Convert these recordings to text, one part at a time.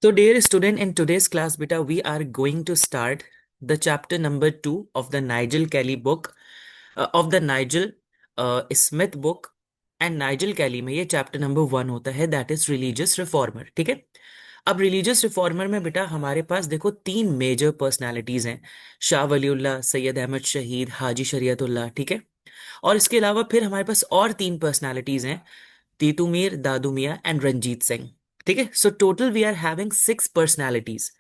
So, dear student, in today's class, beta, we are going to start the chapter number 2 of the Nigel Kelly book, of the Nigel Smith book. And Nigel Kelly में ये chapter number 1 होता है, that is religious reformer. ठीक है। अब religious reformer में बेटा हमारे पास देखो तीन मेजर पर्सनालिटीज हैं, शाह वलीउल्लाह, सैयद अहमद शहीद, हाजी शरीयतुल्लाह। ठीक है। और इसके अलावा फिर हमारे पास और तीन पर्सनालिटीज हैं, तीतू मीर, दादू मियाँ एंड रंजीत सिंह। ठीक है। So total we are having 6 personalities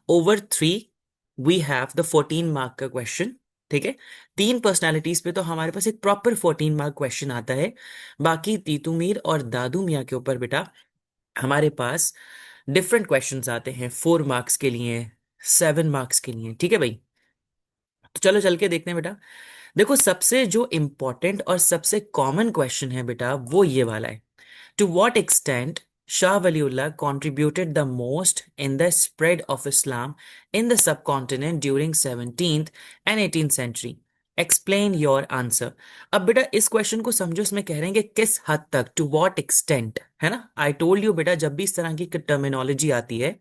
over 3। We have the 14 mark का क्वेश्चन। ठीक है। तीन पर्सनालिटीज पे तो हमारे पास एक प्रॉपर 14 मार्क क्वेश्चन आता है। बाकी तीतू मीर और दादू मियाँ के ऊपर बेटा हमारे पास डिफरेंट क्वेश्चंस आते हैं, 4 मार्क्स के लिए, 7 मार्क्स के लिए। ठीक है भाई। तो चलो चल के देखते हैं बेटा। देखो सबसे जो इंपॉर्टेंट और सबसे कॉमन क्वेश्चन है बेटा वो ये वाला है, to what extent Shah Waliullah contributed the most in the spread of Islam in the subcontinent during 17th and 18th century. Explain your answer. अब बेटा इस क्वेश्चन को समझो, इसमें कह रहे हैं कि किस हद तक, टू व्हाट एक्सटेंट, है ना। आई टोल्ड यू बेटा, जब भी इस तरह की टर्मिनोलॉजी आती है,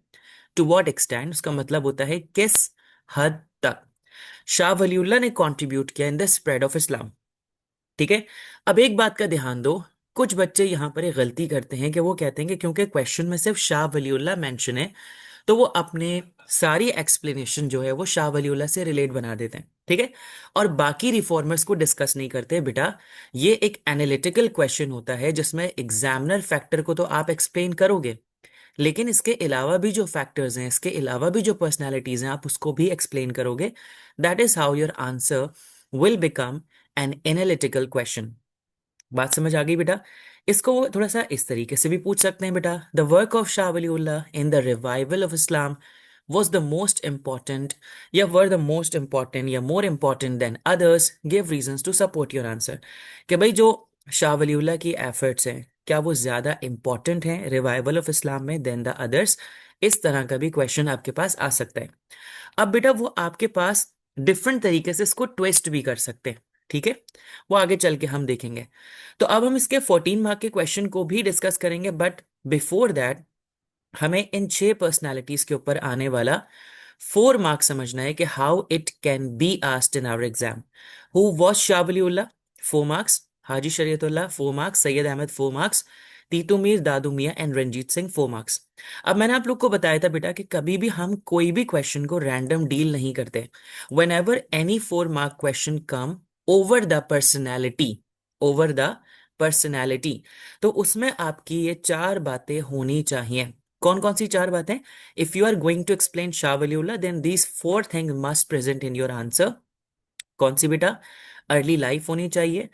टू व्हाट एक्सटेंट, उसका मतलब होता है किस हद तक शाह वलीउल्लाह ने कंट्रीब्यूट किया in the spread of Islam. ठीक है। अब एक बात का ध्यान दो, कुछ बच्चे यहां पर एक गलती करते हैं कि वो कहते हैं कि क्योंकि क्वेश्चन में सिर्फ शाह वलीउल्लाह मेंशन है तो वो अपने सारी एक्सप्लेनेशन जो है वो शाह वलीउल्लाह से रिलेट बना देते हैं। ठीक है। और बाकी रिफॉर्मर्स को डिस्कस नहीं करते बेटा। ये एक एनालिटिकल क्वेश्चन होता है जिसमें एग्जामिनर फैक्टर को तो आप एक्सप्लेन करोगे, लेकिन इसके अलावा भी जो फैक्टर्स हैं, इसके अलावा भी जो पर्सनालिटीज हैं, आप उसको भी एक्सप्लेन करोगे। That is how your answer will become an analytical question. बात समझ आ गई बेटा। इसको वो थोड़ा सा इस तरीके से भी पूछ सकते हैं बेटा, the work of Shah Waliullah in the revival of Islam was the most important, या were the most important या more important than others, give reasons to support your answer। कि भाई जो शाह वलीउल्लाह की एफर्ट्स हैं क्या वो ज्यादा इंपॉर्टेंट हैं रिवाइवल ऑफ इस्लाम में देन द अदर्स। इस तरह का भी क्वेश्चन आपके पास आ सकता है। अब बेटा वो आपके पास डिफरेंट तरीके से इसको ट्विस्ट भी कर सकते हैं। ठीक है। वो आगे चल के हम देखेंगे। तो अब हम इसके 14 मार्क के क्वेश्चन को भी डिस्कस करेंगे, बट बिफोर दैट हमें इन 6 पर्सनालिटीज के ऊपर आने वाला 4 मार्क समझना है कि how it can be asked in our exam. Who was Shah Waliullah, 4 marks. Haji Shariatullah, 4 marks. Syed Ahmad, 4 marks. Titu Mir, Dadu Miyan and Ranjit Singh, 4 marks. अब मैंने आप लोग को बताया था बेटा कि कभी भी हम कोई भी क्वेश्चन को रैंडम डील नहीं करते। When ever any 4 mark question come over the personality, over the personality, तो उसमें आपकी ये 4 बातें होनी चाहिए। कौन कौन सी 4 बातें? If you are going to explain Shah Waliullah then these 4 thing must present in your answer. कौन सी बेटा? अर्ली लाइफ होनी चाहिए,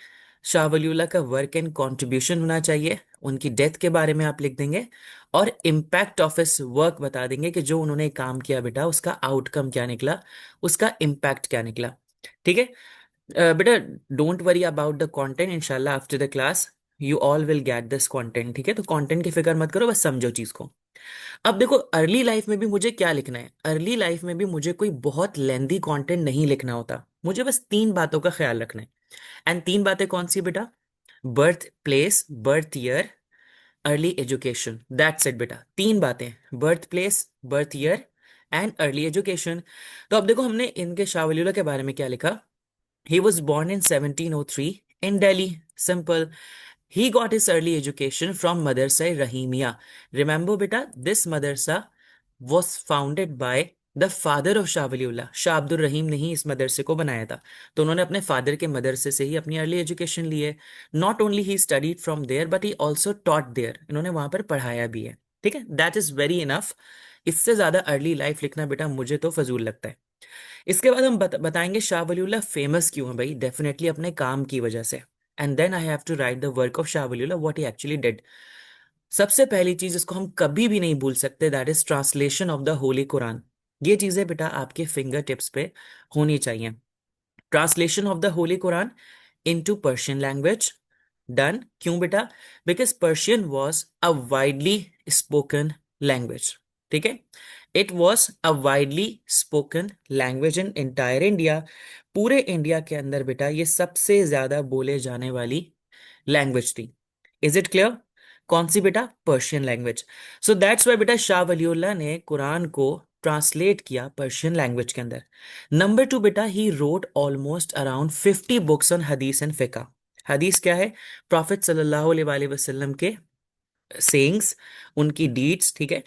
शाह वलीउल्लाह का वर्क एंड कंट्रीब्यूशन होना चाहिए, उनकी डेथ के बारे में आप लिख देंगे, और इम्पैक्ट ऑफ हिज वर्क बता देंगे कि जो उन्होंने काम किया बेटा उसका आउटकम क्या निकला, उसका इम्पैक्ट क्या निकला। ठीक है। बेटा don't worry about the content, इंशाल्लाह after the class you all will get this content. ठीक है। तो कंटेंट की फिक्र मत करो, बस समझो चीज को। अब देखो अर्ली लाइफ में भी मुझे क्या लिखना है, अर्ली लाइफ में भी मुझे कोई बहुत लेंदी कंटेंट नहीं लिखना होता, मुझे बस 3 बातों का ख्याल रखना है। एंड 3 बातें कौन सी बेटा? Birth place, birth year, early education, that's it बेटा। 3 बातें, birth place, birth year and early education. तो अब देखो हमने इनके शाह वलीउल्लाह के बारे में क्या लिखा। He was born in 1703 in Delhi. Simple. He got his early education from Madrasa Rahimia. Remember, beta, this madrasa was founded by the father of Shah Waliullah. Shah Abdul Rahim ने ही इस मदरसे को बनाया था, तो उन्होंने अपने फादर के मदरसे से ही अपनी अर्ली एजुकेशन ली है। Not only he studied from there but he also taught there, इन्होंने वहां पर पढ़ाया भी है। ठीक है। That is very enough. इससे ज्यादा अर्ली लाइफ लिखना बेटा मुझे तो फजूल लगता है। इसके बाद हम बताएंगे शाह वलीउल्लाह फेमस क्यों है भाई, डेफिनेटली अपने काम की वजह से। And then I have to write the work of Shah Waliullah, what he actually did. सबसे पहली चीज इसको हम कभी भी नहीं भूल सकते, that is translation of the holy Quran. ये चीजें बेटा आपके फिंगर टिप्स पे होनी चाहिए। Translation of the holy Quran into Persian language done. क्यों बेटा? Because Persian was a widely spoken language. ठीक है। It was a widely spoken language in entire India. पूरे इंडिया के अंदर बेटा ये सबसे ज्यादा बोले जाने वाली लैंग्वेज थी। Is it clear? कौन सी बेटा? Persian language. So that's why बेटा शाह वलीउल्लाह ने कुरान को ट्रांसलेट किया पर्शियन लैंग्वेज के अंदर। नंबर टू बेटा, he wrote almost around 50 books on हदीस एंड फिका। हदीस क्या है? प्रॉफिट सल्लल्लाहु अलैहि वसल्लम के सेइंग्स, उनकी डीड्स, ठीक है।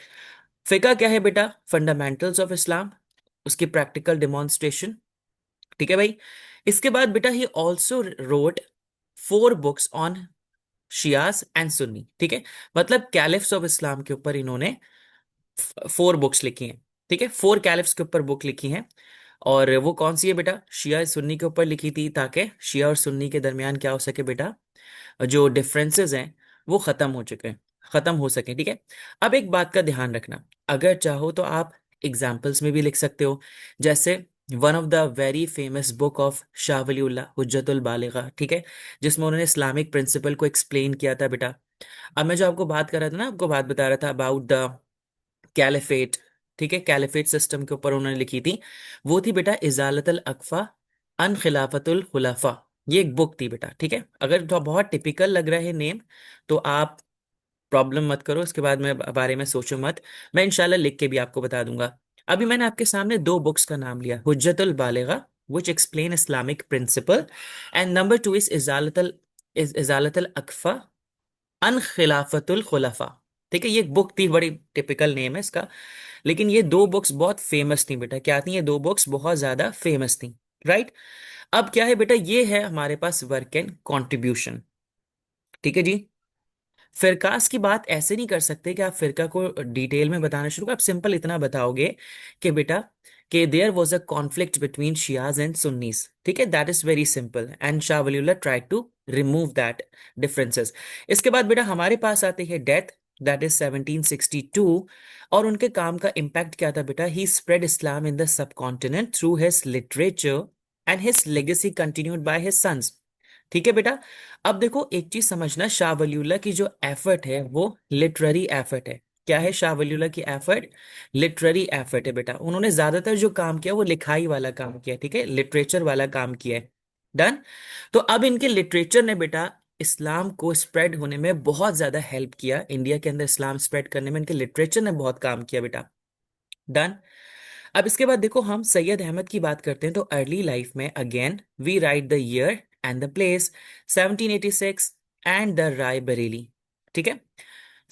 फिका क्या है बेटा? फंडामेंटल्स ऑफ इस्लाम, उसकी प्रैक्टिकल डिमॉन्स्ट्रेशन, ठीक है भाई। इसके बाद बेटा he also wrote 4 books on Shias and Sunni, ठीक है। मतलब कैलिफ्स ऑफ इस्लाम के ऊपर इन्होंने 4 बुक्स लिखी हैं, ठीक है। 4 कैलिफ्स के ऊपर बुक लिखी हैं। और वो कौन सी है बेटा? शिया सुन्नी के ऊपर लिखी थी, ताकि शिया और सुन्नी के दरमियान क्या हो सके बेटा, जो डिफरेंसेस हैं वो खत्म हो चुके हैं, खत्म हो सके, ठीक है। अब एक बात का ध्यान रखना, अगर चाहो तो आप एग्जाम्पल्स में भी लिख सकते हो, जैसे one of the very famous book of Shah Waliullah Hujjatul Baligha, ठीक है, जिसमें उन्होंने इस्लामिक प्रिंसिपल को एक्सप्लेन किया था बेटा। अब मैं जो आपको बात कर रहा था ना, आपको बात बता रहा था अबाउट द कैलिफेट, ठीक है, कैलिफेट सिस्टम के ऊपर उन्होंने लिखी थी, वो थी बेटा इजालतल अकफा अन खिलाफतुल खुलाफा। ये एक बुक थी बेटा, ठीक है। अगर तो बहुत टिपिकल लग रहा है नेम, तो आप प्रॉब्लम मत करो, इसके बाद में बारे में सोचो मत, मैं इंशाल्लाह लिख के भी आपको बता दूंगा। अभी मैंने आपके सामने 2 बुक्स का नाम लिया, Hujjatul Baligha which explain Islamic principle, and number 2 is Izalatul Akhfa an Khilafatul Khulafa, ठीक है। ये एक बुक थी, बड़ी टिपिकल नेम है इसका, लेकिन ये 2 बुक्स बहुत फेमस थी बेटा। क्या थी ये 2 बुक्स? बहुत ज्यादा फेमस थी, राइट। अब क्या है बेटा, ये है हमारे पास वर्क एंड कंट्रीब्यूशन, ठीक है जी। फिरकास की बात ऐसे नहीं कर सकते कि आप फिरका को डिटेल में बताना शुरू कर, आप सिंपल इतना बताओगे कि बेटा कि there was a conflict between Shias and Sunnis, ठीक है, that is very simple, and Shah Waliullah try to remove that differences. इसके बाद बेटा हमारे पास आती है डेथ, दैट इज 1762। और उनके काम का इम्पैक्ट क्या था बेटा? He spread Islam in the subcontinent through his literature and his legacy continued by his sons, ठीक है बेटा। अब देखो एक चीज समझना, शाह वलीउल्लाह की जो एफर्ट है वो लिटरेरी एफर्ट है। क्या है शाह वलीउल्लाह की एफर्ट? लिटरेरी एफर्ट है बेटा। उन्होंने ज्यादातर जो काम किया वो लिखाई वाला काम किया, ठीक है, लिटरेचर वाला काम किया है। डन। तो अब इनके लिटरेचर ने बेटा इस्लाम को स्प्रेड होने में बहुत ज्यादा हेल्प किया, इंडिया के अंदर इस्लाम स्प्रेड करने में इनके लिटरेचर ने बहुत काम किया बेटा। डन। अब इसके बाद देखो हम सैयद अहमद की बात करते हैं, तो अर्ली लाइफ में again we write the year and the place, 1786 and the Rae Bareli, ठीक है,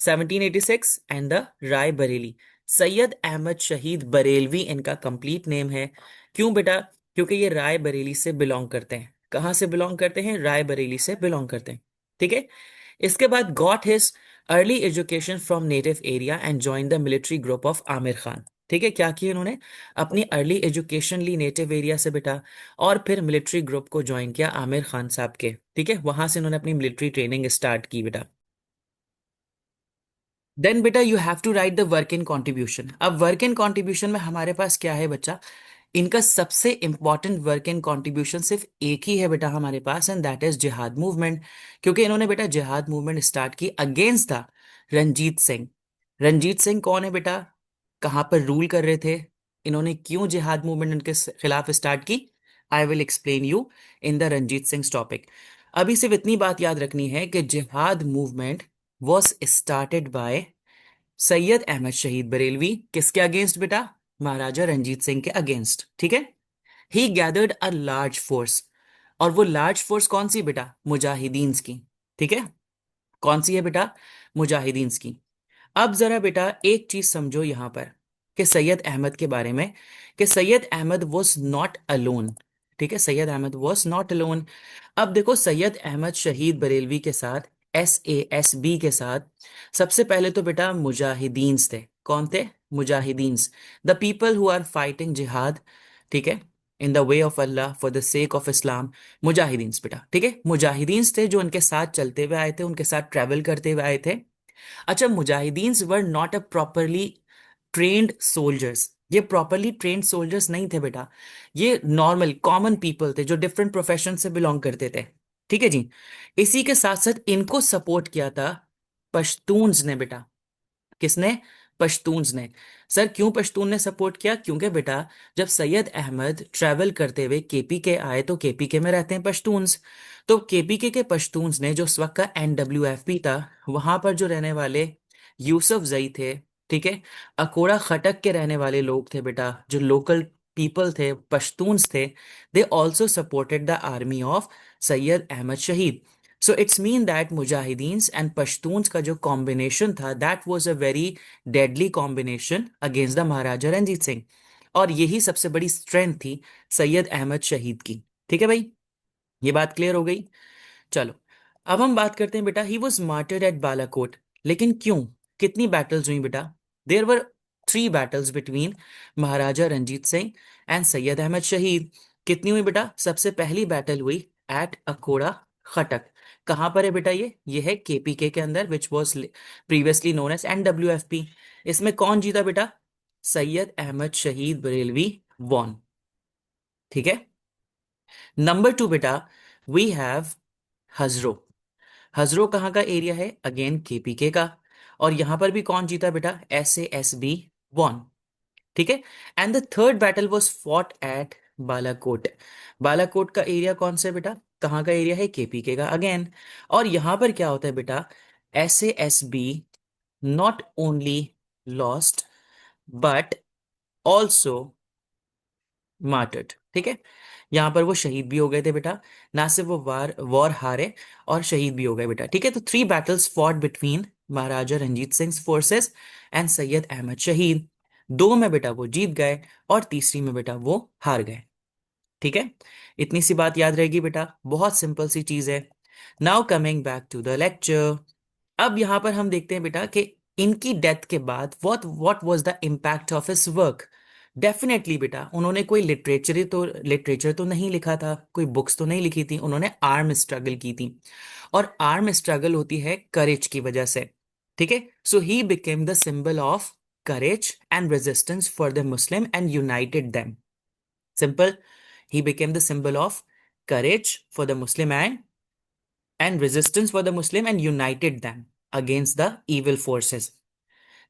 1786 एंड द राय बरेली। सैयद अहमद शहीद बरेलवी इनका कंप्लीट नेम है। क्यों बेटा? क्योंकि ये राय बरेली से बिलोंग करते हैं। कहाँ से बिलोंग करते हैं? राय बरेली से बिलोंग करते हैं, ठीक है। इसके बाद got his early education from native area and join the military group of Aamir Khan, ठीक है। क्या किया इन्होंने? अपनी अर्ली एजुकेशन ली नेटिव एरिया से बेटा, और फिर मिलिट्री ग्रुप को ज्वाइन किया आमिर खान साहब के, ठीक है, वहां से इन्होंने अपनी मिलिट्री ट्रेनिंग स्टार्ट की बेटा। देन बेटा you have to write the work in contribution. अब वर्क इन कंट्रीब्यूशन में हमारे पास क्या है बच्चा? इनका सबसे इंपॉर्टेंट वर्क इन कंट्रीब्यूशन सिर्फ एक ही है बेटा हमारे पास, एंड दैट इज जिहाद मूवमेंट। क्योंकि इन्होंने बेटा जिहाद मूवमेंट स्टार्ट की अगेंस्ट द रंजीत सिंह। रंजीत सिंह कौन है बेटा? कहाँ पर रूल कर रहे थे? इन्होंने क्यों जिहाद मूवमेंट उनके खिलाफ स्टार्ट की? I will explain you in the Ranjit Singh topic. अभी सिर्फ इतनी बात याद रखनी है कि जिहाद movement was started by Syed Ahmad Shaheed Barelvi. किसके अगेंस्ट बेटा? महाराजा रंजीत सिंह के अगेंस्ट, ठीक है। ही गैदर्ड अ लार्ज फोर्स, और वो लार्ज फोर्स कौन सी बेटा? मुजाहिदीन्स की, ठीक है। कौन सी है बेटा? मुजाहिदीन्स की। अब जरा बेटा एक चीज समझो यहां पर कि सैयद अहमद के बारे में, कि Syed Ahmad was not alone, ठीक है, Syed Ahmad was not alone. अब देखो सैयद अहमद शहीद बरेलवी के साथ, SASB के साथ, सबसे पहले तो बेटा मुजाहिदीन्स थे। कौन थे? Mujahideens, the people who are fighting jihad, ठीक है, in the way of Allah for the sake of Islam. Mujahideens बेटा, ठीक है, मुजाहिदीन्स थे जो उनके साथ चलते हुए आए थे, उनके साथ ट्रेवल करते हुए आए थे। अच्छा, mujahideens were not a properly trained soldiers, ये प्रॉपरली ट्रेन्ड सोल्जर्स नहीं थे बेटा, ये नॉर्मल कॉमन पीपल थे जो डिफरेंट प्रोफेशन से बिलोंग करते थे, ठीक है जी। इसी के साथ साथ इनको सपोर्ट किया था पश्तून्स ने बेटा। किसने? पश्तून्स ने। सर क्यों पश्तून ने सपोर्ट किया? क्योंकि बेटा जब सैयद अहमद ट्रैवल करते हुए केपीके आए तो केपीके में रहते हैं पश्तून्स। तो केपीके के पश्तून्स ने, जो उस वक्त का एनडब्ल्यूएफपी था, वहां पर जो रहने वाले यूसुफ जई थे, ठीक है, अकोड़ा खटक के रहने वाले लोग थे बेटा, जो लोकल पीपल थे, पश्तून्स थे, they also supported the army of Syed Ahmad Shaheed. So it's mean that mujahideens and Pashtuns का जो कॉम्बिनेशन था, that was a very deadly combination against the Maharaja Ranjit Singh. और यही सबसे बड़ी स्ट्रेंथ थी सैयद अहमद शहीद की। ठीक है भाई, ये बात क्लियर हो गई। चलो, अब हम बात करते हैं बेटा, he was martyred at Balakot. लेकिन क्यों? कितनी बैटल्स हुई बेटा? There were 3 battles between Maharaja Ranjit Singh and Syed Ahmad Shaheed. कितनी हुई बेटा? सबसे पहली बैटल हुई एट अकोड़ा खटक। कहां पर है बेटा? ये है केपीके के अंदर, which was previously known as NWFP. इसमें कौन जीता बेटा? सैयद अहमद शहीद बरेलवी वॉन। ठीक है। नंबर 2 बेटा, वी हैव हजरो। हजरो कहाँ का एरिया है? अगेन केपीके का। और यहां पर भी कौन जीता बेटा? SASB won. ठीक है। And the third battle was fought at Balakot. Balakot का एरिया कौन सा है बेटा? कहाँ का एरिया है? केपीके का अगेन। और यहां पर क्या होता है बेटा? SASB not only lost but also martyred. ठीक है, यहां पर वो शहीद भी हो गए थे बेटा। ना सिर्फ वो वार वॉर हारे, और शहीद भी हो गए बेटा। ठीक है, तो 3 battles fought between Maharaja Ranjit Singh forces and Syed Ahmad Shaheed. 2 में बेटा वो जीत गए, और तीसरी में बेटा वो हार गए। ठीक है, इतनी सी बात याद रहेगी बेटा, बहुत सिंपल सी चीज है। Now coming back to the lecture. अब यहां पर हम देखते हैं बेटा कि इनकी डेथ के बाद what was the impact of his work. Definitely बेटा, उन्होंने कोई लिटरेचर तो नहीं लिखा था, कोई बुक्स तो नहीं लिखी थी, उन्होंने आर्म स्ट्रगल की थी। और आर्म स्ट्रगल होती है करेज की वजह से। ठीक है, so he became the symbol of courage and resistance for the Muslim and united them. Simple, he became the symbol of courage for the Muslim and resistance for the Muslim and united them against the evil forces.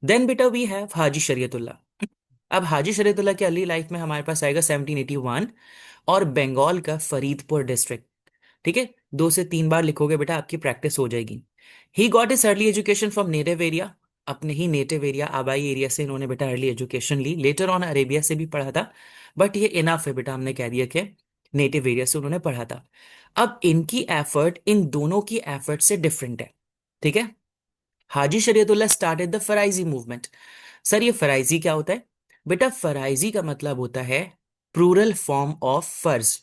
Then बेटा we have हाजी शरीयतुल्लाह। अब हाजी शरीयतुल्लाह की early life में हमारे पास आएगा 1781, और बंगाल का Faridpur district. ठीक है, 2 से 3 बार लिखोगे बेटा, आपकी प्रैक्टिस हो जाएगी। He got is early education from native area. अपने ही नेटिव एरिया, आबाई एरिया से इन्होंने बेटा अर्ली एजुकेशन ली। लेटर ऑन अरेबिया से भी पढ़ा था, बट ये इनफ है बेटा, हमने कह दिया कि नेटिव एरिया से उन्होंने पढ़ा था। अब इनकी एफर्ट इन दोनों की एफर्ट से डिफरेंट है। ठीक है, Haji Shariatullah started the Faraizi movement. Sir ये फराइजी क्या होता है? बेटा फराइजी का मतलब होता है प्लूरल फॉर्म ऑफ फर्ज।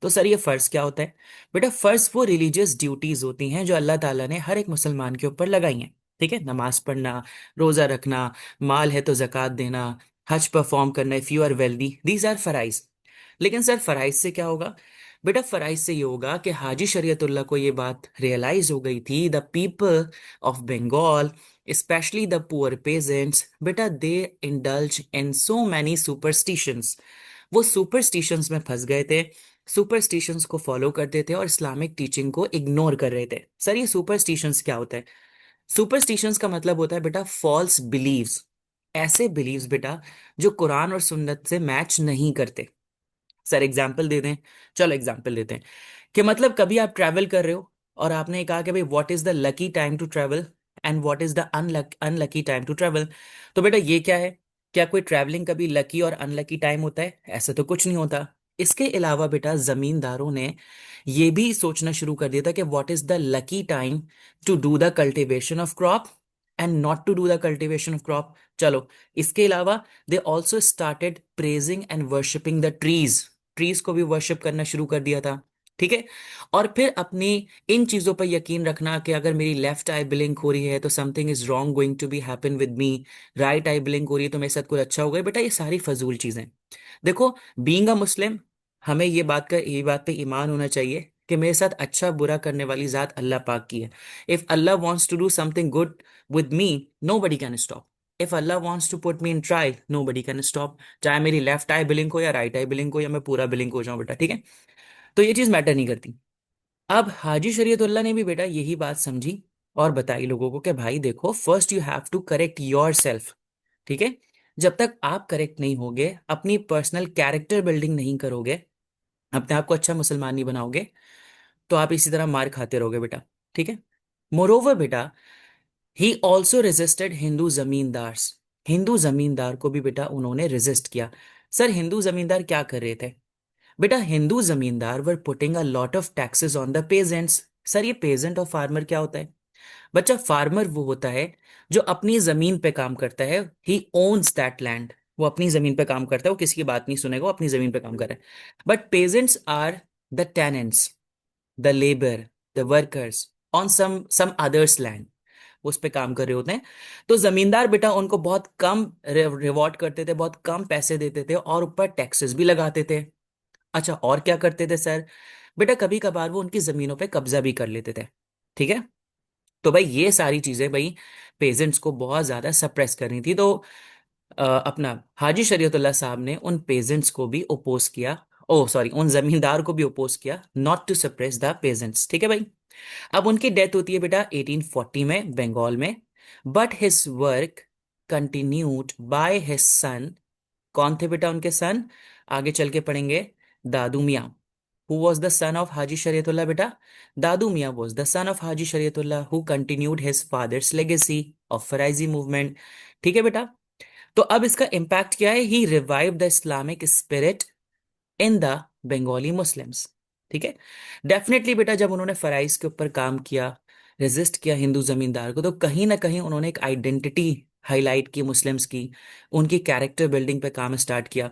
तो सर ये फर्ज क्या होता है? बेटा फर्ज वो रिलीजियस ड्यूटीज होती हैं जो अल्लाह ताला ने हर एक मुसलमान के ऊपर लगाई हैं। ठीक है, नमाज पढ़ना, रोजा रखना, माल है तो जक़ात देना, हज परफॉर्म करना if you are wealthy, these are फराइज। लेकिन सर फराइज से क्या होगा? बेटा फराइज से ये होगा कि हाजी शरीयतुल्लाह को ये बात रियलाइज हो गई थी, the people of Bengal, especially the poor peasants, बेटा they indulge in so many superstitions. वो सुपरस्टिशंस में फंस गए थे, सुपरस्टिशंस को फॉलो करते थे और इस्लामिक टीचिंग को इग्नोर कर रहे थे। सर ये सुपरस्टिशंस क्या होता है? सुपरस्टिशंस का मतलब होता है बेटा फॉल्स बिलीव्स। ऐसे बिलीव्स बेटा जो कुरान और सुन्नत से मैच नहीं करते। सर एग्जाम्पल दे दें? चलो एग्जाम्पल देते हैं कि मतलब कभी आप ट्रैवल कर रहे हो और आपने कहा कि भाई what is the lucky time to travel and what is the unlucky time to travel. तो बेटा ये क्या है? क्या कोई ट्रैवलिंग कभी लकी और अनलकी टाइम होता है? ऐसा तो कुछ नहीं होता। इसके अलावा बेटा जमींदारों ने ये भी सोचना शुरू कर दिया था कि what is the lucky time to do the cultivation of crop and not to do the cultivation of crop. चलो, इसके अलावा they also started praising and worshipping the trees. Trees को भी वर्शिप करना शुरू कर दिया था। ठीक है, और फिर अपनी इन चीजों पर यकीन रखना कि अगर मेरी लेफ्ट आई ब्लिंक हो रही है तो something is wrong going to be happen with me, right I blink हो रही है तो मेरे साथ कुछ अच्छा होगा। बेटा ये सारी फजूल चीजें। देखो, बीइंग अ मुस्लिम, हमें ये बात पे ईमान होना चाहिए कि मेरे साथ अच्छा बुरा करने वाली जात अल्लाह पाक की है। If Allah wants to do something good with me, nobody can stop. If Allah wants to put me in trial, nobody can stop, चाहे मेरी लेफ्ट आई ब्लिंक हो या राइट आई ब्लिंक हो या मैं पूरा ब्लिंक हो जाऊं बेटा। ठीक है, तो ये चीज मैटर नहीं करती। अब हाजी शरीयतुल्लाह ने भी बेटा यही बात समझी और बताई लोगों को कि भाई देखो, first you have to correct yourself. ठीक है, जब तक आप करेक्ट नहीं होगे, अपनी पर्सनल कैरेक्टर बिल्डिंग नहीं करोगे, अपने आप को अच्छा मुसलमान नहीं बनाओगे, तो आप इसी तरह मार खाते रहोगे बेटा। ठीक है, मोरोवर बेटा, ही ऑल्सो रेजिस्टेड हिंदू जमींदार। हिंदू जमींदार को भी बेटा उन्होंने रेजिस्ट किया। सर हिंदू जमींदार क्या कर रहे थे बेटा? हिंदू जमींदार वर putting a lot of taxes on the pageants. Sir ये पेजेंट और फार्मर क्या होता है बच्चा? फार्मर वो होता है जो अपनी जमीन पे काम करता है, ही ओन्स दैट लैंड। वो अपनी जमीन पे काम करता है, वो किसी की बात नहीं सुनेगा, वो अपनी जमीन पे काम कर रहा है। But peasants are the tenants, the labour, the workers on some others land. वो उस पे काम कर रहे होते हैं। तो जमींदार बेटा उनको बहुत कम रिवॉर्ड करते थे, बहुत कम पैसे देते थे, और ऊपर टैक्सेस भी लगाते थे। अच्छा, और क्या करते थे सर? बेटा कभी कभार वो उनकी जमीनों पे कब्जा भी कर लेते थे। ठीक है, तो भाई ये सारी चीजें भाई पेजेंट्स को बहुत ज्यादा सप्रेस करनी थी। तो अपना हाजी शरीयतुल्लाह साहब ने उन पेजेंट्स को भी ओपोज किया, ओ सॉरी, उन जमींदार को भी ओपोज किया, not to suppress the peasants. ठीक है भाई। अब उनकी डेथ होती है बेटा 1840 में बंगाल में। But his work continued by his son. कौन थे बेटा उनके सन? आगे चल के पढ़ेंगे, दादू मियाँ। Who was the son of Haji Shariatullah बेटा? दादू मियाँ was the son of Haji Shariatullah who continued his father's legacy of Faraisi movement। ठीक है बेटा, तो अब इसका इम्पैक्ट क्या है? He revive the Islamic spirit in the Bengali Muslims. ठीक है, डेफिनेटली बेटा जब उन्होंने फराइज के ऊपर काम किया, रेजिस्ट किया हिंदू जमींदार को, तो कहीं ना कहीं उन्होंने एक आइडेंटिटी हाईलाइट की मुस्लिम्स की, उनकी कैरेक्टर बिल्डिंग पे काम स्टार्ट किया।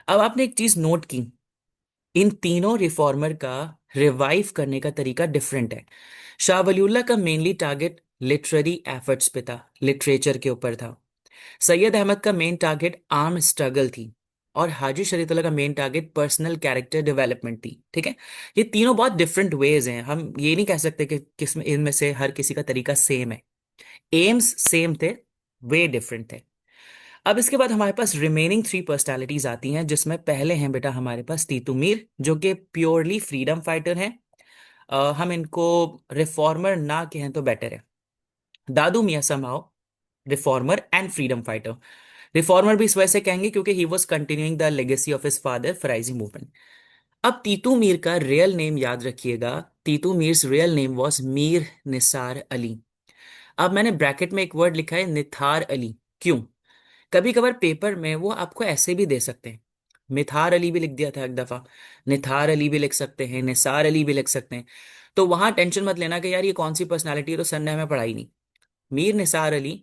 अब आपने एक चीज नोट की, इन तीनों रिफॉर्मर का रिवाइव करने का तरीका डिफरेंट है। शाह वलीउल्लाह का मेनली टारगेट लिटरेरी एफर्ट्स पे था, लिटरेचर के ऊपर था। सैयद अहमद का मेन टारगेट आर्म स्ट्रगल थी। और हाजी शरीयतुल्लाह का main target personal character development थी। ठीक है, ये तीनों बहुत डिफरेंट वेज हैं, हम ये नहीं कह सकते कि किस में इनमें से हर किसी का तरीका सेम है। एम्स सेम थे, वे डिफरेंट थे। अब इसके बाद हमारे पास रिमेनिंग थ्री पर्सनालिटीज आती हैं, जिसमें पहले हैं बेटा हमारे पास तीतू मीर, जो कि प्योरली फ्रीडम फाइटर हैं। हम इनको रिफॉर्मर ना कहें तो बेटर है। Dadu Miyan somehow reformer and freedom fighter. Reformer भी इस वजह से कहेंगे क्योंकि he was continuing the legacy of his father Faraizi movement. अब तीतू मीर का रियल नेम याद रखिएगा। Titu Mir's real name was Mir Nisar Ali. अब मैंने ब्रैकेट में एक वर्ड लिखा है निथार अली। क्यों? कभी कभार पेपर में वो आपको ऐसे भी दे सकते हैं, मिथार अली भी लिख दिया था एक दफा, निथार अली भी लिख सकते हैं, निसार अली भी लिख सकते हैं। तो वहां टेंशन मत लेना कि यार ये कौन सी पर्सनालिटी है, तो सर ने हमें पढ़ाई नहीं। Mir Nisar Ali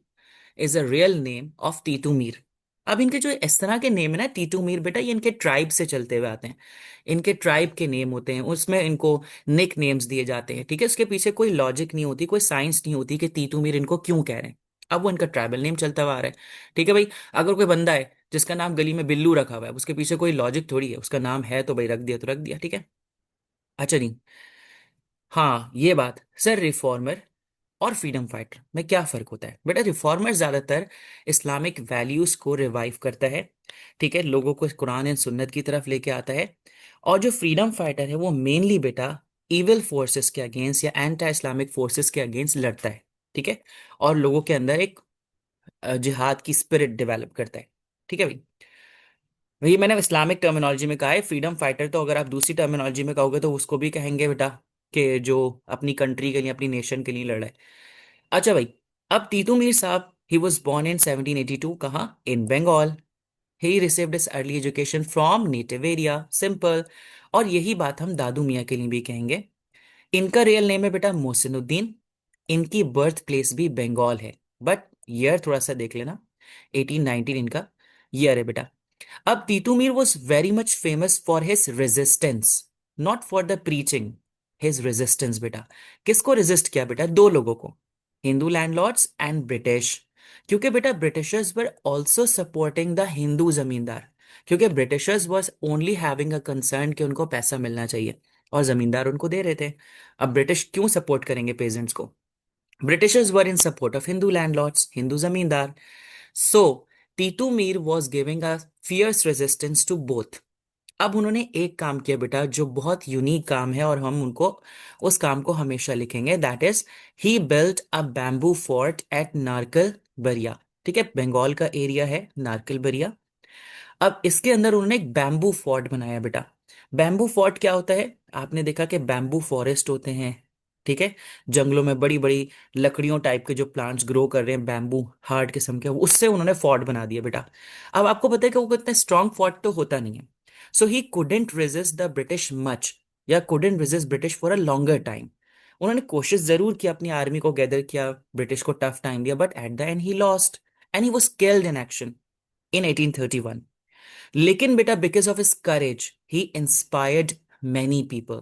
is a real name of Titu Mir. अब इनके जो इस तरह के नेम है ना तीतू मीर बेटा, ये इनके ट्राइब से चलते हुए आते हैं। इनके ट्राइब के नेम होते हैं, उसमें इनको निक नेम्स दिए जाते हैं। ठीक है, उसके पीछे कोई लॉजिक नहीं होती, कोई साइंस नहीं होती कि तीतू मीर इनको क्यों कह रहे हैं। अब वो इनका ट्राइबल नेम चलता हुआ आ रहा है। ठीक है भाई, अगर कोई बंदा है जिसका नाम गली में बिल्लू रखा हुआ है, उसके पीछे कोई लॉजिक थोड़ी है, उसका नाम है तो भाई रख दिया तो रख दिया। ठीक है, अच्छा नहीं, हाँ ये बात सर, रिफॉर्मर और फ्रीडम फाइटर में क्या फर्क होता है बेटा? रिफॉर्मर ज्यादातर इस्लामिक वैल्यूज को रिवाइव करता है। ठीक है, लोगों को कुरान एंड सुन्नत की तरफ लेके आता है। और जो फ्रीडम फाइटर है वो मेनली बेटा इविल फोर्सेस के अगेंस्ट या एंटी इस्लामिक फोर्सेस के अगेंस्ट लड़ता है। ठीक है, और लोगों के अंदर एक जिहाद की स्पिरिट डेवलप करता है। ठीक है भाई, वही मैंने इस्लामिक टर्मिनोलॉजी में कहा है फ्रीडम फाइटर, तो अगर आप दूसरी टर्मिनोलॉजी में कहोगे तो उसको भी कहेंगे बेटा कि जो अपनी कंट्री के लिए, अपनी नेशन के लिए लड़ रहा है। अच्छा भाई, अब तीतू मीर साहब ही वॉज बोर्न इन 1782, कहाँ? In Bengal. He received his early education from native area, simple. और यही बात हम दादू मियाँ के लिए भी कहेंगे। इनका रियल नेम है बेटा मोहसिनुद्दीन। इनकी बर्थ प्लेस भी बंगाल है, बट ईयर थोड़ा सा देख लेना, 1819 इनका ईयर है बेटा। अब Titu Mir was very much famous for his resistance, not for the preaching, his resistance बेटा। किसको रेजिस्ट किया बेटा? दो लोगों को, हिंदू लैंडलॉर्ड्स एंड ब्रिटिश। क्योंकि बेटा Britishers were also supporting the Hindu जमींदार, क्योंकि Britishers was only having a concern कि उनको पैसा मिलना चाहिए, और जमींदार उनको दे रहे थे। अब ब्रिटिश क्यों सपोर्ट करेंगे पेजेंट्स को? Britishers were in support of Hindu landlords, Hindu जमींदार। So Titu Mir was giving a fierce resistance to both. अब उन्होंने एक काम किया बेटा जो बहुत यूनिक काम है, और हम उनको उस काम को हमेशा लिखेंगे, that is he built a bamboo fort at Narkel Baria. ठीक है, बंगाल का एरिया है नारकल बरिया। अब इसके अंदर उन्होंने एक बैम्बू फोर्ट बनाया बेटा। बैम्बू फोर्ट क्या होता है? आपने देखा कि बैम्बू फॉरेस्ट होते हैं, ठीक है, जंगलों में बड़ी बड़ी लकड़ियों टाइप के जो प्लांट्स ग्रो कर रहे हैं, बैम्बू हार्ड किस्म के, उससे उन्होंने फोर्ट बना दिया बेटा। अब आपको पता है कि वो इतना स्ट्रांग फोर्ट तो होता नहीं है, so he couldn't resist the British much, या couldn't resist British for a longer time. उन्होंने कोशिश जरूर की, अपनी आर्मी को गैदर किया, ब्रिटिश को टफ टाइम दिया, but at the end he lost and he was killed in action in 1831। लेकिन बेटा because of his courage he inspired many people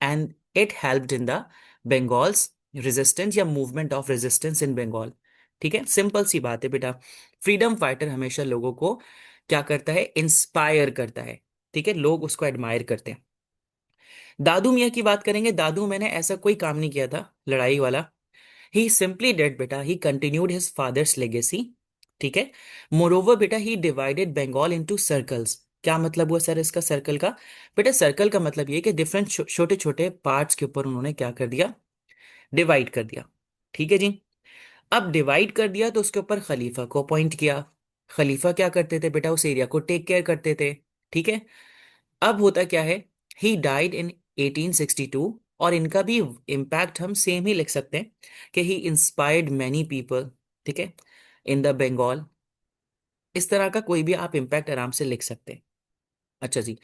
and it helped in the Bengal's resistance या movement of resistance in Bengal. ठीक है, simple सी बात है बेटा, freedom fighter हमेशा लोगों को क्या करता है? इंस्पायर करता है। ठीक है, लोग उसको एडमायर करते हैं। दादू मियाँ की बात करेंगे। दादू मैंने ऐसा कोई काम नहीं किया था लड़ाई वाला। ही सिंपली डेड बेटा, ही कंटिन्यूड हिज फादर्स लेगेसी। ठीक है, मोरोवर बेटा ही डिवाइडेड बंगाल इनटू सर्कल्स। क्या मतलब हुआ सर इसका सर्कल का? बेटा सर्कल का मतलब ये कि डिफरेंट छोटे छोटे पार्ट्स के ऊपर उन्होंने क्या कर दिया? डिवाइड कर दिया। ठीक है जी। अब डिवाइड कर दिया तो उसके ऊपर खलीफा को अपॉइंट किया। खलीफा क्या करते थे बेटा? उस एरिया को टेक केयर करते थे। ठीक है, अब होता क्या है, ही डाइड इन 1862, और इनका भी इम्पैक्ट हम सेम ही लिख सकते हैं कि ही इंस्पायर्ड मैनी पीपल। ठीक है, इन द बंगाल। इस तरह का कोई भी आप इम्पैक्ट आराम से लिख सकते हैं। अच्छा जी,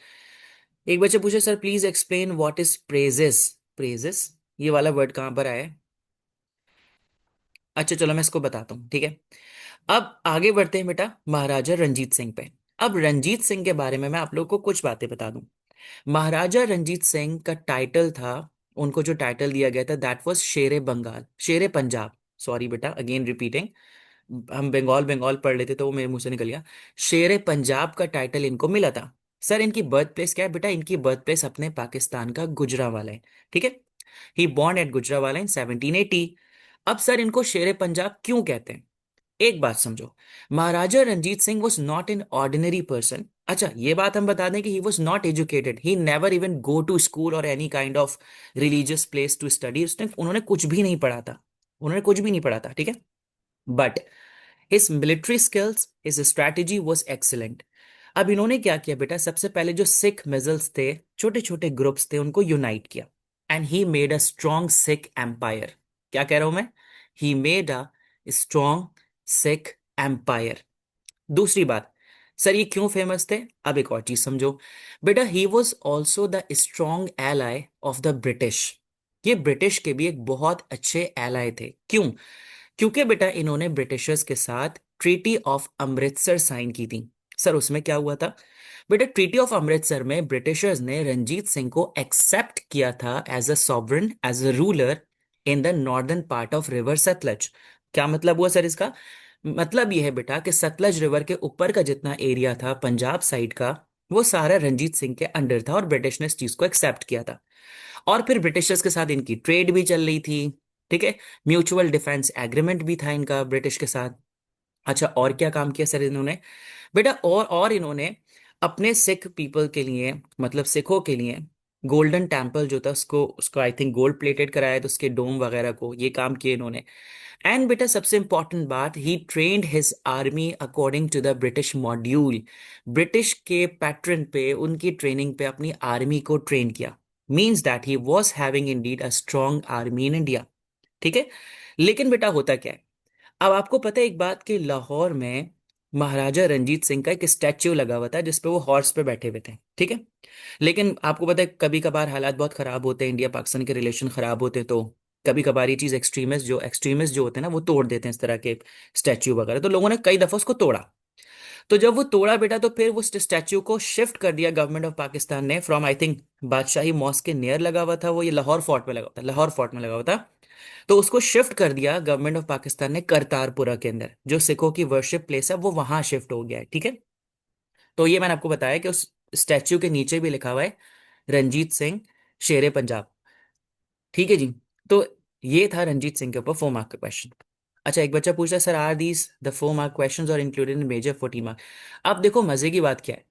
एक बच्चे पूछे sir please explain what is praises. Praises ये वाला वर्ड कहां पर आया है? अच्छा चलो मैं इसको बताता हूँ, ठीक है। अब आगे बढ़ते हैं बेटा महाराजा रंजीत सिंह पे। अब रंजीत सिंह के बारे में मैं आप लोग को कुछ बातें बता दूं। महाराजा रंजीत सिंह का टाइटल था, उनको जो टाइटल दिया गया था that was Shere Bengal, Shere Punjab. Sorry बेटा अगेन रिपीटिंग, हम बंगाल बंगाल पढ़ लेते तो वो मेरे मुंह से निकल गया। शेरे पंजाब का टाइटल इनको मिला था। सर इनकी बर्थ प्लेस क्या है बेटा? इनकी बर्थ प्लेस अपने पाकिस्तान का गुजरांवाला है। ठीक है, ही बॉर्न एट गुजरांवाला इन 1780। अब सर इनको शेरे पंजाब क्यों कहते हैं? एक बात समझो, Maharaja Ranjit Singh was not an ordinary person. अच्छा ये बात हम बता दें कि he was not educated, he never even go to school और any kind of religious place to study. उसने उन्होंने कुछ भी नहीं पढ़ा था, उन्होंने कुछ भी नहीं पढ़ा था। ठीक है, but his military skills, his strategy was excellent. अब इन्होंने क्या किया बेटा? सबसे पहले जो सिख मिजल्स थे, छोटे छोटे ग्रुप्स थे, उनको यूनाइट किया and he made a strong Sikh empire. क्या कह रहा हूं मैं? He made a strong Sikh empire. दूसरी बात, सर ये क्यों फेमस थे? अब एक और चीज समझो बेटा, he was also the strong ally of the British. ये ब्रिटिश के भी एक बहुत अच्छे एलाई थे। क्यों? क्योंकि बेटा इन्होंने ब्रिटिशर्स के साथ ट्रीटी ऑफ अमृतसर साइन की थी। सर उसमें क्या हुआ था बेटा? ट्रीटी ऑफ अमृतसर में ब्रिटिशर्स ने रंजीत सिंह को एक्सेप्ट किया था as a sovereign, as a ruler in the northern part of river Sutlej. क्या मतलब हुआ सर इसका? मतलब यह है बेटा कि सतलज रिवर के ऊपर का जितना एरिया था पंजाब साइड का, वो सारा रंजीत सिंह के अंडर था और ब्रिटिश ने इस चीज को एक्सेप्ट किया था। और फिर ब्रिटिशर्स के साथ इनकी ट्रेड भी चल रही थी। ठीक है, म्यूचुअल डिफेंस एग्रीमेंट भी था इनका ब्रिटिश के साथ। अच्छा और क्या काम किया सर इन्होंने बेटा? और इन्होंने अपने सिख पीपल के लिए, मतलब सिखों के लिए, गोल्डन टेम्पल जो था उसको उसको आई थिंक गोल्ड प्लेटेड कराया, तो उसके डोम वगैरह को, ये काम किए इन्होंने। एंड बेटा सबसे इंपॉर्टेंट बात, he trained his army according to the British module. British के पैटर्न पे, उनकी ट्रेनिंग पे अपनी आर्मी को ट्रेन किया। Means that he was having indeed a strong army in India. ठीक है, लेकिन बेटा होता क्या है, अब आपको पता है एक बात कि लाहौर में महाराजा रंजीत सिंह का एक स्टैच्यू लगा हुआ था जिसपे वो हॉर्स पे बैठे हुए थे। ठीक है, लेकिन आपको पता है कभी कभार हालात बहुत खराब होते हैं, इंडिया पाकिस्तान के रिलेशन खराब होते हैं, तो कभी कभार ये चीज एक्सट्रीमिस्ट जो होते हैं ना, वो तोड़ देते हैं इस तरह के स्टैच्यू वगैरह। तो लोगों ने कई दफा उसको तोड़ा। तो जब वो तोड़ा बेटा, तो फिर वो स्टैच्यू को शिफ्ट कर दिया गवर्नमेंट ऑफ पाकिस्तान ने from, I think Badshahi mosque के नियर लगा हुआ था वो, ये लाहौर फोर्ट में लगा हुआ था, लाहौर फोर्ट में लगा हुआ था। तो उसको शिफ्ट कर दिया गवर्नमेंट ऑफ पाकिस्तान ने करतारपुरा के अंदर, जो सिखों की वर्शिप प्लेस है वो वहां शिफ्ट हो गया है। ठीक है, तो ये मैंने आपको बताया कि उस स्टैच्यू के नीचे भी लिखा हुआ है रंजीत सिंह शेरे पंजाब। ठीक है जी, तो ये था रंजीत सिंह के ऊपर 4 मार्क का क्वेश्चन। अच्छा एक बच्चा पूछ रहा है sir are these the 4 mark questions और इंक्लूडेड इन मेजर 14 मार्क? अब देखो मजे की बात क्या है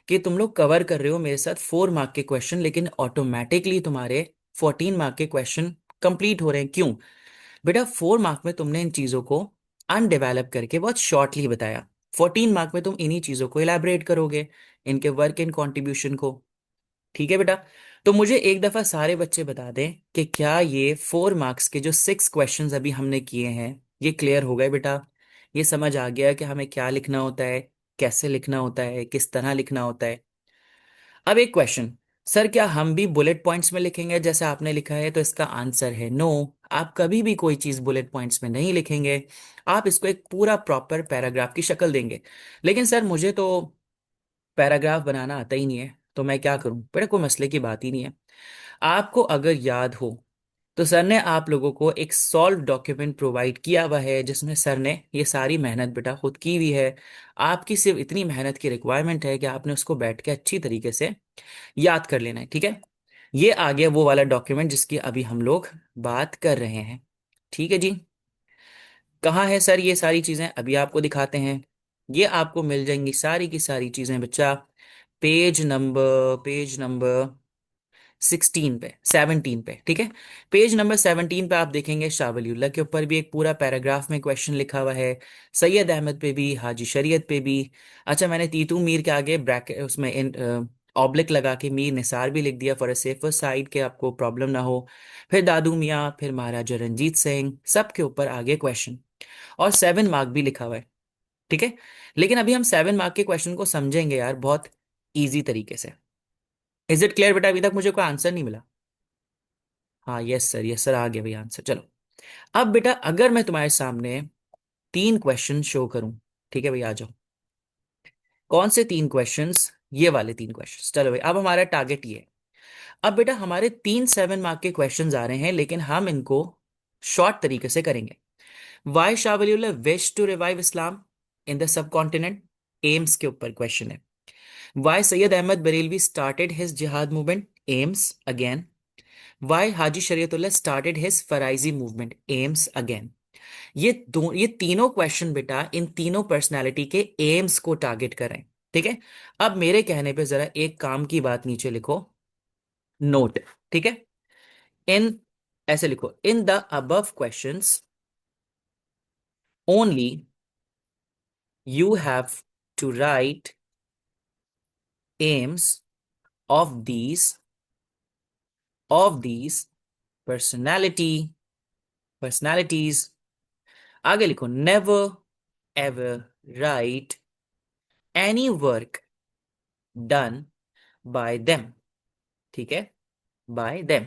कि तुम लोग कवर कर रहे हो मेरे साथ 4 मार्क के क्वेश्चन, लेकिन ऑटोमेटिकली तुम्हारे 14 मार्क के क्वेश्चन कंप्लीट हो रहे हैं। क्यों बेटा? 4 मार्क में तुमने इन चीजों को अनडेवलप करके बहुत शॉर्टली बताया। 14 मार्क में तुम इन्हीं चीजों को इलेबरेट करोगे, इनके वर्क इन कंट्रीब्यूशन को। ठीक है बेटा। तो मुझे एक दफा सारे बच्चे बता दें कि क्या ये 4 मार्क्स के जो 6 क्वेश्चंस अभी हमने किए हैं ये क्लियर हो गए बेटा? ये समझ आ गया कि हमें क्या लिखना होता है, कैसे लिखना होता है, किस तरह लिखना होता है? अब एक क्वेश्चन, सर क्या हम भी बुलेट पॉइंट्स में लिखेंगे जैसे आपने लिखा है? तो इसका आंसर है नो। आप कभी भी कोई चीज बुलेट पॉइंट्स में नहीं लिखेंगे, आप इसको एक पूरा प्रॉपर पैराग्राफ की शक्ल देंगे। लेकिन सर मुझे तो पैराग्राफ बनाना आता ही नहीं है, तो मैं क्या करूं? बेटा कोई मसले की बात ही नहीं है। आपको अगर याद हो तो सर ने आप लोगों को एक सॉल्व डॉक्यूमेंट प्रोवाइड किया हुआ है जिसमें सर ने ये सारी मेहनत बेटा खुद की हुई है। आपकी सिर्फ इतनी मेहनत की रिक्वायरमेंट है कि आपने उसको बैठ के अच्छी तरीके से याद कर लेना है। ठीक है, ये आ गया वो वाला डॉक्यूमेंट जिसकी अभी हम लोग बात कर रहे हैं। ठीक है जी। कहाँ है सर ये सारी चीजें? अभी आपको दिखाते हैं। ये आपको मिल जाएंगी सारी की सारी चीजें बच्चा पेज नंबर 16 पे, 17 पे। ठीक है, पेज नंबर 17 पे आप देखेंगे शाह वलीउल्लाह के ऊपर भी एक पूरा पैराग्राफ में क्वेश्चन लिखा हुआ है, सैयद अहमद पे भी, हाजी शरीयत पे भी। अच्छा, मैंने तीतू मीर के आगे ब्रैकेट उसमें ऑब्लिक लगा के मीर निसार भी लिख दिया फॉर अ सेफर साइड के आपको प्रॉब्लम ना हो। फिर दादू मियाँ, फिर महाराजा रंजीत सिंह, सबके ऊपर आगे क्वेश्चन, और 7 मार्क भी लिखा हुआ है। ठीक है, लेकिन अभी हम 7 मार्क के क्वेश्चन को समझेंगे यार बहुत इजी तरीके से। इज इट क्लियर बेटा? अभी तक मुझे कोई आंसर नहीं मिला। हाँ, यस सर, यस सर, आ गया भैया आंसर। चलो, अब बेटा अगर मैं तुम्हारे सामने 3 क्वेश्चन शो करूं, ठीक है भैया आ जाओ। कौन से 3 क्वेश्चंस? ये वाले 3 क्वेश्चंस। चलो भाई, अब हमारा टारगेट ये है। अब बेटा हमारे 3 7 मार्क के क्वेश्चंस आ रहे हैं, लेकिन हम इनको शॉर्ट तरीके से करेंगे। Why Shah Waliullah wish to revive Islam in the subcontinent? Aims के ऊपर क्वेश्चन है। Why Syed Ahmad Barelvi started his jihad movement? Aims again. Why Haji Shariatullah started his Faraizi movement? Aims again. ये तीनों क्वेश्चन बेटा इन तीनों पर्सनालिटी के एम्स को टारगेट कर रहे हैं। ठीक है, अब मेरे कहने पे जरा एक काम की बात नीचे लिखो, नोट। ठीक है, इन ऐसे लिखो, in the above questions only you have to write aims of these personality personalities. आगे लिखो, never ever write any work done by them. ठीक है, बाय देम।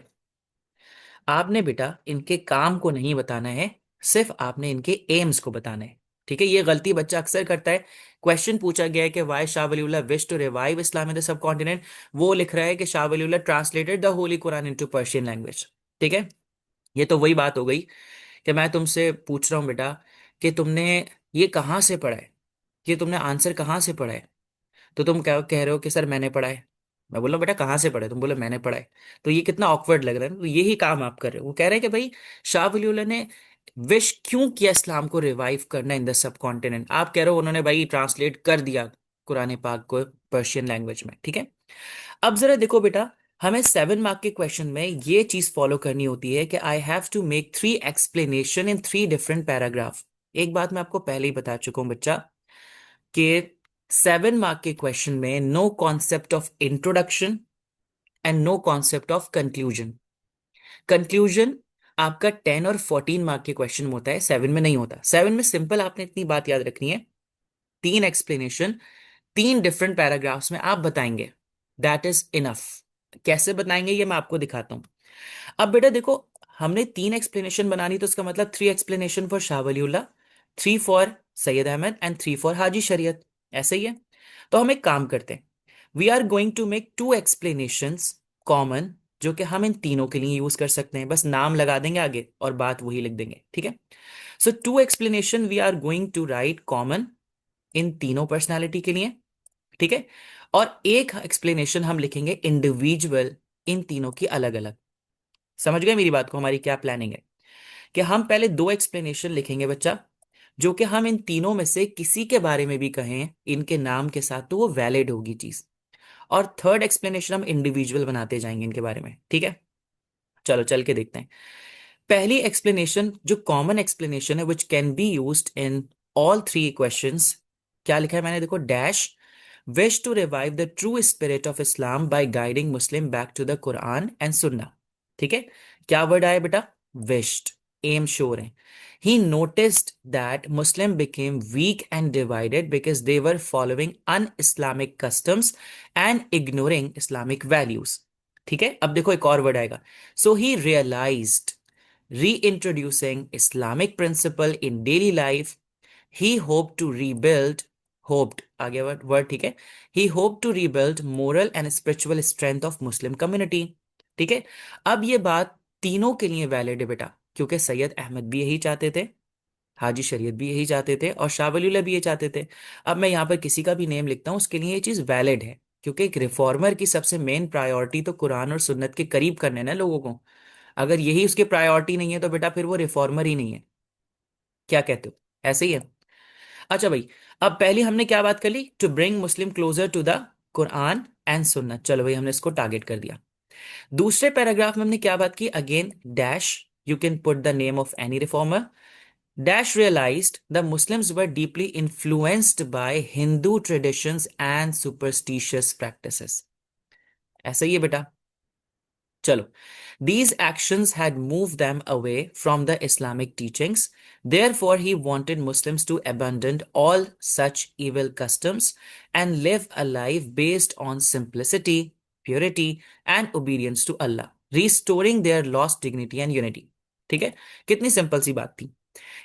आपने बेटा इनके काम को नहीं बताना है, सिर्फ आपने इनके एम्स को बताना है। ठीक है, ये गलती बच्चा अक्सर करता है। क्वेश्चन पूछा गया है कि why Shah Waliullah wish to revive Islam in the subcontinent, वो लिख रहा है कि Shah Waliullah translated the holy Quran into Persian language. ठीक है, ये तो वही बात हो गई कि मैं तुमसे पूछ रहा हूं बेटा कि तुमने ये कहाँ से पढ़ा है, ये तुमने आंसर कहाँ से पढ़ा है? तो तुम क्या कह रहे हो कि सर मैंने पढ़ा है। मैं बोला बेटा कहाँ से पढ़ा है? तुम बोले मैंने पढ़ा है। तो ये कितना ऑकवर्ड लग रहा है ना? तो यही काम आप कर रहे हो। वो कह रहे हैं कि भाई शाह वलीउल्लाह ने विश क्यों किया इस्लाम को रिवाइव करना इन द सब कॉन्टिनेंट? आप कह रहे हो उन्होंने भाई ट्रांसलेट कर दिया कुरान पाक को पर्शियन लैंग्वेज में। ठीक है, अब जरा देखो बेटा, हमें 7 मार्क के क्वेश्चन में ये चीज फॉलो करनी होती है कि I have to make 3 explanation in 3 different paragraph. एक बात मैं आपको पहले ही बता चुका हूं बच्चा कि 7 मार्क के क्वेश्चन में no concept of introduction and no concept of conclusion. Conclusion आपका 10 और 14 मार्क के क्वेश्चन में होता है, 7 में नहीं होता। 7 में सिंपल आपने इतनी बात याद रखनी है, 3 एक्सप्लेनेशन 3 डिफरेंट पैराग्राफ्स में आप बताएंगे, दैट इज इनफ। कैसे बताएंगे ये मैं आपको दिखाता हूं। अब बेटा देखो, हमने 3 एक्सप्लेनेशन बनानी, तो इसका मतलब 3 explanation for Shah Waliullah, 3 for Syed Ahmad and 3 for Haji Shariat. ऐसे ही है। तो हम एक काम करते हैं, we are going to make 2 explanations common, जो कि हम इन तीनों के लिए यूज कर सकते हैं। बस नाम लगा देंगे आगे और बात वही लिख देंगे। ठीक है, so 2 explanation we are going to write common इन तीनों पर्सनालिटी के लिए। ठीक है, और एक एक्सप्लेनेशन हम लिखेंगे इंडिविजुअल इन तीनों की अलग अलग। समझ गए मेरी बात को? हमारी क्या प्लानिंग है कि हम पहले 2 एक्सप्लेनेशन लिखेंगे बच्चा, जो कि हम इन तीनों में से किसी के बारे में भी कहें इनके नाम के साथ तो वो वैलिड होगी चीज। और थर्ड एक्सप्लेनेशन हम इंडिविजुअल बनाते जाएंगे इनके बारे में। ठीक है, चलो चल के देखते हैं। पहली एक्सप्लेनेशन जो कॉमन एक्सप्लेनेशन है which can be used in all three questions, क्या लिखा है मैंने, देखो, dash wish to revive the true spirit of Islam by guiding Muslim back to the Quran and sunnah. ठीक है, क्या वर्ड आया बेटा, विश्ड, एम श्योर है। He noticed that Muslim became weak and divided because they were following un Islamic customs and ignoring Islamic values. ठीक है, अब देखो एक और वर्ड आएगा, so he realized reintroducing Islamic principle in daily life, he hoped to rebuild, hoped आगे word ठीक है, he hoped to rebuild moral and spiritual strength of Muslim community। ठीक है, अब ये बात तीनों के लिए वैलिड है बेटा, क्योंकि सैयद अहमद भी यही चाहते थे, हाजी शरीयत भी यही चाहते थे, और शाह वलीउल्लाह भी ये चाहते थे। अब मैं यहाँ पर किसी का भी नेम लिखता हूँ उसके लिए ये चीज वैलिड है, क्योंकि एक रिफॉर्मर की सबसे मेन प्रायोरिटी तो कुरान और सुन्नत के करीब करने ना लोगों को। अगर यही उसकी प्रायोरिटी नहीं है तो बेटा फिर वो रिफॉर्मर ही नहीं है। क्या कहते हो, ऐसे ही है? अच्छा भाई, अब पहले हमने क्या बात कर ली, to bring Muslim closer to the Quran and Sunnah, चलो भाई हमने इसको टारगेट कर दिया। दूसरे पैराग्राफ में हमने क्या बात की, again dash, you can put the name of any reformer, dash realized the Muslims were deeply influenced by Hindu traditions and superstitious practices। ऐसा ही है बेटा, चलो, these actions had moved them away from the Islamic teachings, therefore he wanted Muslims to abandon all such evil customs and live a life based on simplicity, purity and obedience to Allah, restoring their lost dignity and unity। ठीक है, कितनी simple सी बात थी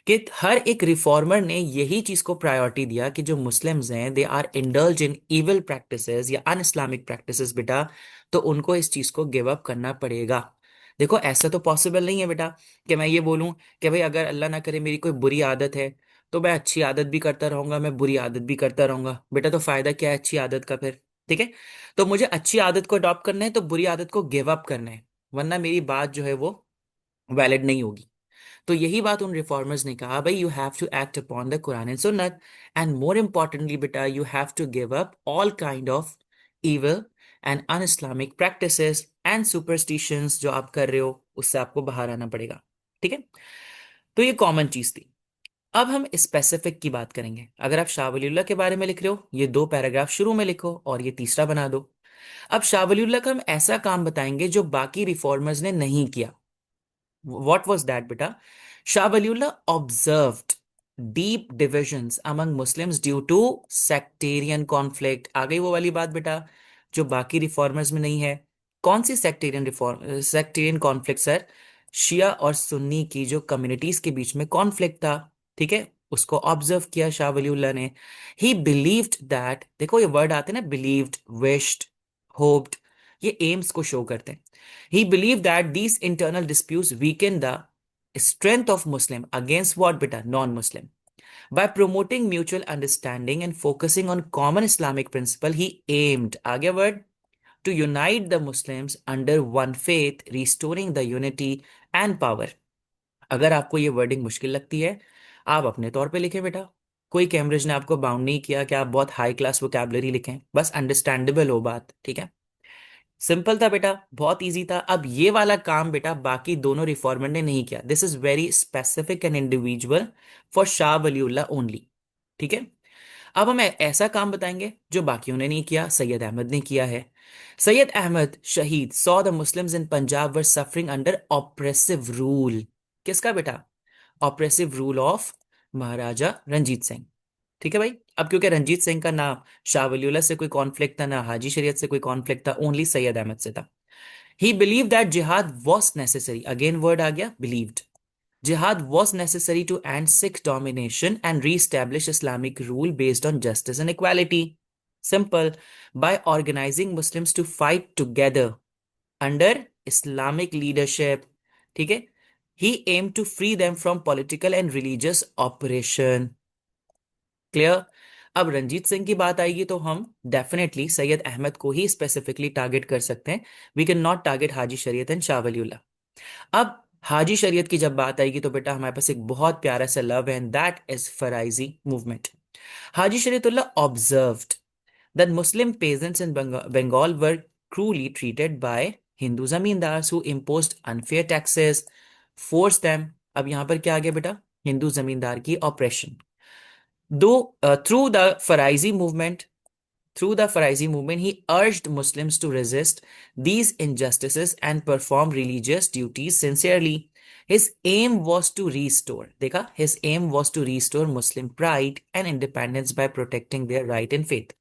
कि हर एक reformer ने यही चीज को प्रायोरिटी दिया कि जो मुस्लिम्स हैं they are indulge in evil practices या अन इस्लामिक प्रैक्टिसेस बेटा, तो उनको इस चीज को गिव अप करना पड़ेगा। देखो ऐसा तो पॉसिबल नहीं है बेटा कि मैं ये बोलूं कि भाई अगर अल्लाह ना करे मेरी कोई बुरी आदत है तो मैं अच्छी आदत भी करता रहूंगा, मैं बुरी आदत भी करता रहूंगा, बेटा तो फायदा क्या है अच्छी आदत का फिर। ठीक है, तो मुझे अच्छी आदत को अडॉप्ट करना है तो बुरी आदत को गिव अप करना है, वरना मेरी बात जो है वो वैलिड नहीं होगी। तो यही बात उन रिफॉर्मर्स ने कहा, भाई you have to act upon the Quran and sunnat, and more importantly बेटा you have to give up all kind of evil and un Islamic practices and superstitions जो आप कर रहे हो उससे आपको बाहर आना पड़ेगा। ठीक है, तो ये कॉमन चीज थी। अब हम स्पेसिफिक की बात करेंगे। अगर आप शाह वलीउल्लाह के बारे में लिख रहे हो ये दो पैराग्राफ शुरू में लिखो और ये तीसरा बना दो। अब शाह वलीउल्लाह का हम ऐसा काम बताएंगे जो बाकी रिफॉर्मर्स ने नहीं किया। What was that, beta? Shah Waliullah observed deep divisions among Muslims due to sectarian conflict। आ गई वो वाली बात बेटा जो बाकी रिफॉर्मर्स में नहीं है। कौन सी सेक्टेरियन कॉन्फ्लिक्ट सर? शिया और सुन्नी की जो कम्युनिटीज के बीच में कॉन्फ्लिक्ट था। ठीक है, उसको ऑब्जर्व किया शाह वलीउल्लाह ने। ही बिलीव्ड दैट, देखो ये वर्ड आते हैं ना, बिलीव्ड, विश्ड, होप्ड, ये एम्स को शो करते हैं। He believed that these internal disputes weaken the strength of Muslim against what beta non-Muslim. By promoting mutual understanding and focusing on common Islamic principle, he aimed, आगे word, to unite the Muslims under one faith, restoring the unity and power। अगर आपको ये wording मुश्किल लगती है आप अपने तौर पे लिखें बेटा, कोई कैम्ब्रिज ने आपको बाउंड नहीं किया कि आप बहुत हाई क्लास वोकैबुलरी लिखें, बस अंडरस्टैंडेबल हो बात। ठीक है, सिंपल था बेटा, बहुत इजी था। अब ये वाला काम बेटा बाकी दोनों रिफॉर्मर ने नहीं किया, this is very specific and individual for Shah Waliullah only. ठीक है, अब हम ऐसा काम बताएंगे जो बाकियों ने नहीं किया, सैयद अहमद ने किया है। सैयद अहमद शहीद saw the Muslims in Punjab were suffering under oppressive rule. किसका बेटा? ऑप्रेसिव रूल ऑफ महाराजा रंजीत सिंह। ठीक है भाई, अब क्योंकि रंजीत सिंह का ना शाह वलीउल्लाह से कोई कॉन्फ्लिक्ट था ना हाजी शरीयत से कोई कॉन्फ्लिक्ट था, ओनली सैयद अहमद से था। He believe that jihad was necessary, again word आ गया believed, jihad was necessary to end Sikh domination and reestablish Islamic rule based on justice and equality. Simple, by organising Muslims to fight together under Islamic leadership. ठीक है, he aim to free them from political and religious operation. Clear? अब रंजीत सिंह की बात आएगी तो हम definitely Syed Ahmad को ही specifically target कर सकते हैं, वी कैन नॉट टारगेट हाजी शरीयत एंड शाह वलीउल्लाह। अब हाजी शरीयत की जब बात आएगी तो बेटा हमारे पास एक बहुत प्यारा सा लव है and that is Faraizi movement. Haji Shariatullah observed that Muslim peasants in Bengal were cruelly treated by Hindu zamindars who imposed unfair taxes, force them, अब यहां पर क्या आ गया बेटा, हिंदू जमींदार की ऑपरेशन। दो through the Faraizi movement Through the Farisi movement, he urged Muslims to resist these injustices and perform religious duties sincerely. His aim was to restore, देखा, his aim was to restore Muslim pride and independence by protecting their right in faith.